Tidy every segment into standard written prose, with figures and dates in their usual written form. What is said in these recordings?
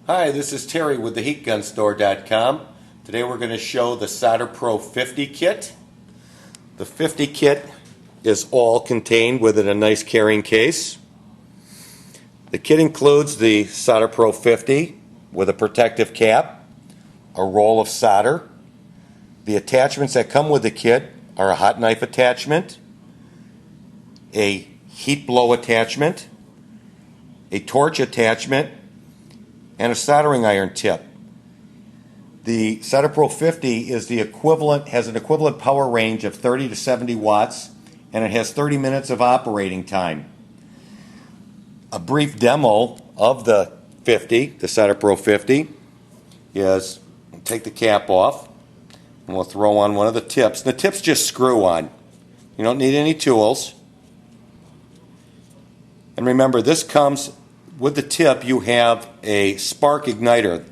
Hi, this is Terry with the heatgunstore.com. Today we're going to show the Solderpro 50 kit. The 50 kit is all contained within a nice carrying case. The kit includes the Solderpro 50 with a protective cap, a roll of solder. The attachments that come with the kit are a hot knife attachment, a heat blow attachment, a torch attachment, and a soldering iron tip. The Solderpro 50 is has an equivalent power range of 30 to 70 watts, and it has 30 minutes of operating time. A brief demo of the Solderpro 50 is, take the cap off, and we'll throw on one of the tips. The tips just screw on. You don't need any tools. And remember, this comes with the tip. You have a spark igniter.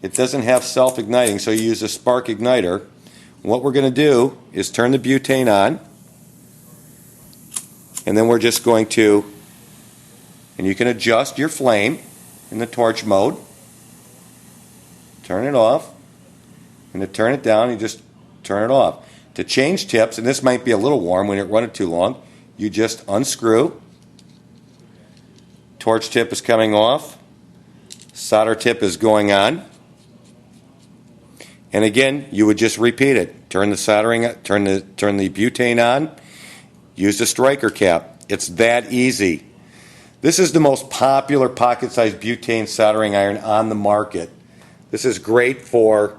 It doesn't have self-igniting, so you use a spark igniter. What we're going to do is turn the butane on, and then we're just going to, and you can adjust your flame in the torch mode. Turn it off, and to turn it down, you just turn it off. To change tips, and this might be a little warm when you run it too long, you just unscrew. Torch tip is coming off. Solder tip is going on. And again, you would just repeat it. Turn the butane on. Use the striker cap. It's that easy. This is the most popular pocket-sized butane soldering iron on the market. This is great for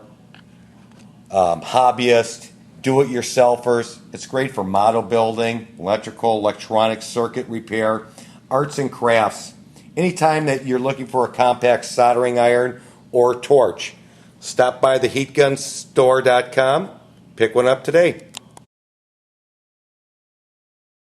hobbyists, do-it-yourselfers. It's great for model building, electronic circuit repair, arts and crafts. Anytime that you're looking for a compact soldering iron or torch, stop by the heatgunstore.com. Pick one up today.